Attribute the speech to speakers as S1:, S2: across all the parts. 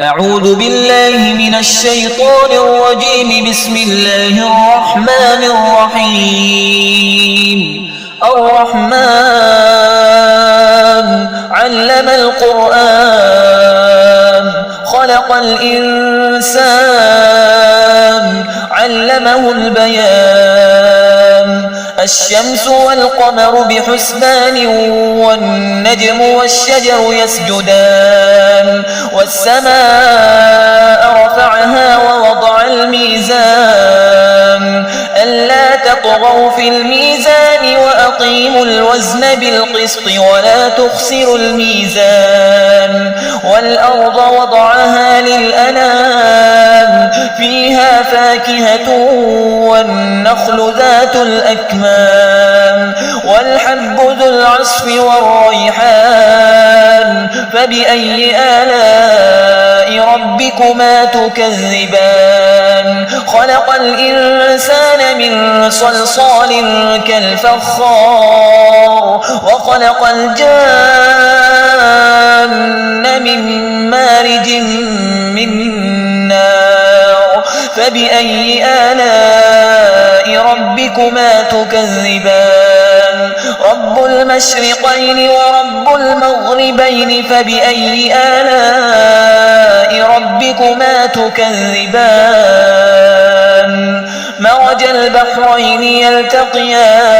S1: أعوذ بالله من الشيطان الرجيم. بسم الله الرحمن الرحيم. الرحمن علم القرآن خلق الإنسان علمه البيان. الشمس والقمر بحسبان والنجم والشجر يسجدان. والسماء رفعها ووضع الميزان ألا تطغوا في الميزان وأقيموا الوزن بالقسط ولا تخسروا الميزان. والأرض وضعها للأنام فيها فاكهة والنخل ذات الأكمام والحب ذو العصف والريحان. فبأي آلاء ربكما تكذبان؟ خلق الإنسان من صلصال كالفخار وخلق الجان من مارج من نار. فبأي آلاء ربكما تكذبان؟ رب المشرقين ورب المغربين. فبأي آلاء ربكما تكذبان؟ مرج البحرين يلتقيان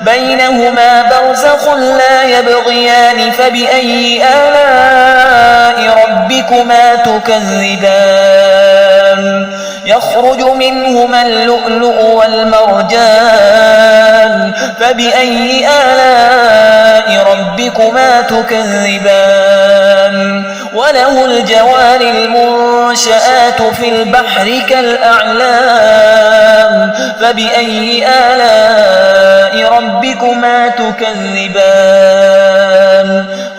S1: بينهما برزخ لا يبغيان. فبأي آلاء ربكما تكذبان؟ يخرج منهما اللؤلؤ والمرجان. فبأي آلاء ربكما تكذبان؟ وله الجوار المنشآت في البحر كالأعلام. فبأي آلاء ربكما تكذبان؟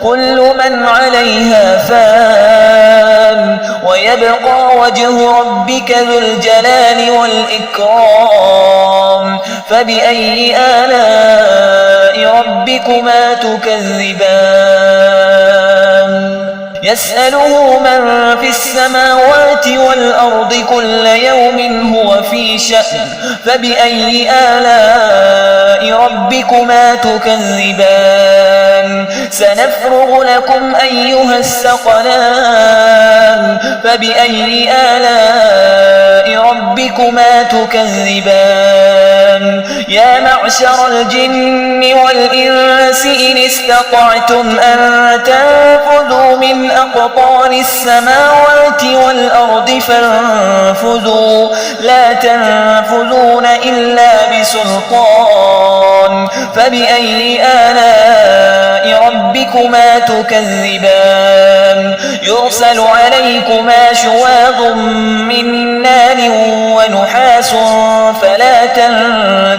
S1: كل من عليها فان ويبقى وجه ربك ذو الجلال والإكرام. فبأي آلاء ربكما تكذبان؟ يسأله من في السماوات والأرض كل يوم هو في شأن. فبأي آلاء ربكما تكذبان؟ سنفرغ لكم أيها الثقلان. فبأي آلاء ربكما تكذبان؟ يا معشر الجن والإنس إن استطعتم أن تنفذوا من أقطار السماوات والأرض فانفذوا لا تنفذون إلا بسلطان. فبأي آلاء ربكما تكذبان؟ يرسل عليكما شواظ من نار ونحاس فلا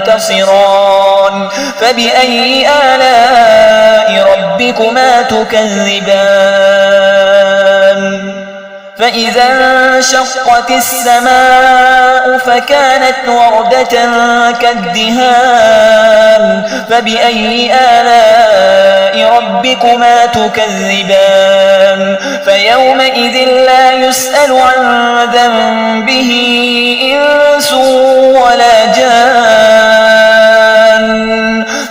S1: تنتصران. فبأي آلاء ربكما تكذبان؟ فإذا انشقت السماء فكانت وردة كالدهان. فبأي آلاء ربكما تكذبان؟ فيومئذ لا يسأل عن ذنبه إنس ولا جان.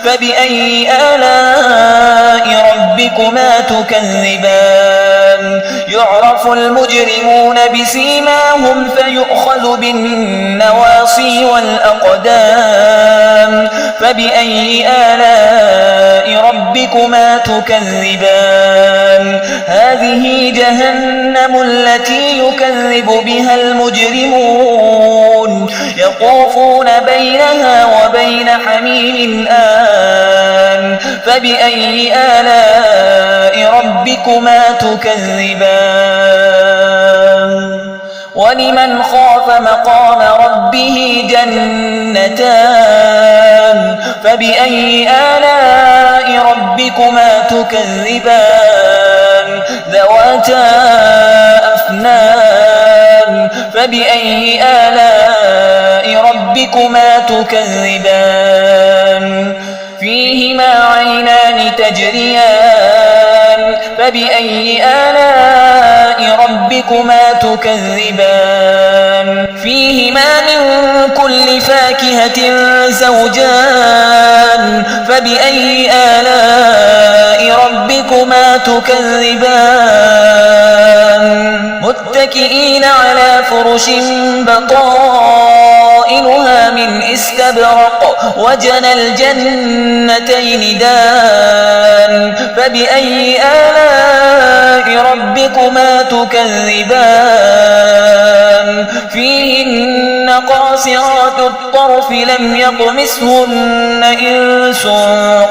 S1: فبأي آلاء ربكما تكذبان؟ يعرف المجرمون بسيماهم فيؤخذ بالنواصي والأقدام. فبأي آلاء ربكما تكذبان؟ هذه جهنم التي يكذب بها المجرمون يطوفون بينها وبين حميم آن. فبأي آلاء ربكما تكذبان؟ ولمن خاف مقام ربه جنتان. فبأي آلاء ربكما تكذبان؟ ذواتا أفنان. فبأي آلاء ربكما تكذبان؟ فيهما عينان تجريان. فبأي آلاء ربكما تكذبان فيهما من كل فاكهة زوجان فبأي آلاء ربكما تكذبان متكئين على فرش بطائنها من استبرق وجنى الجنتين دان فبأي آلاء ربكما تكذبان فيهن قاصرات الطرف لم يطمثهن إنس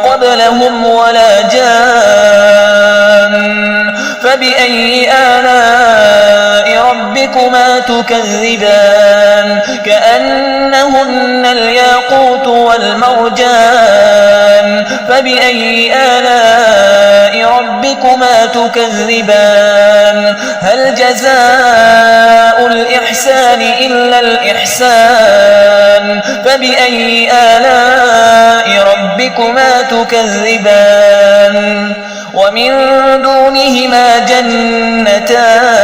S1: قبلهم ولا جان فبأي آلاء ربكما تكذبان كأنهن الياقوت والمرجان فبأي آلاء ربكما تكذبان هل جزاء الإحسان إلا الإحسان فبأي آلاء ربكما تكذبان ومن دونهما جنتان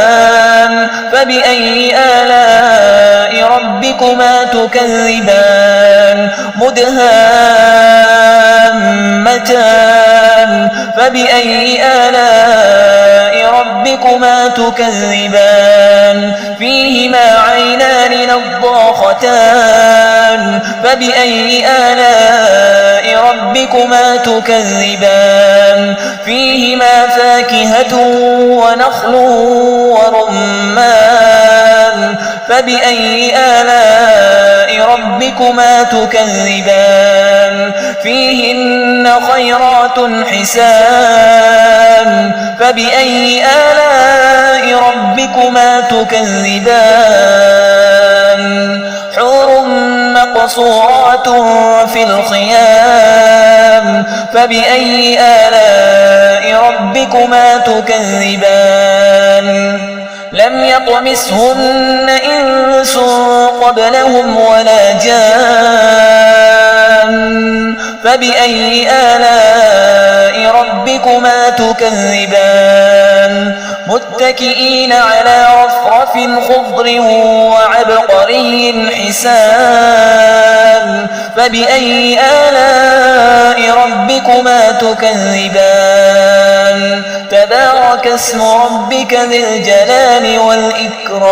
S1: فبأي آلاء ربكما تكذبان مدهامتان فبأي آلاء ربكما تكذبان فيهما عينان نضاختان فبأي آلاء ربكما تكذبان فيهما فاكهة ونخل ورمان فبأي آلاء ربكما تكذبان فيهن خيرات حسان فبأي آلاء ربكما تكذبان حور مقصورات في الخيام فبأي آلاء ربكما تكذبان لم يطمثهن إنس قبلهم ولا جان فبأي آلاء ربكما تكذبان متكئين على رفرف خضر وعبقري حسان فبأي آلاء ربكما تكذبان تبارك اسم ربك ذي الجلال والإكرام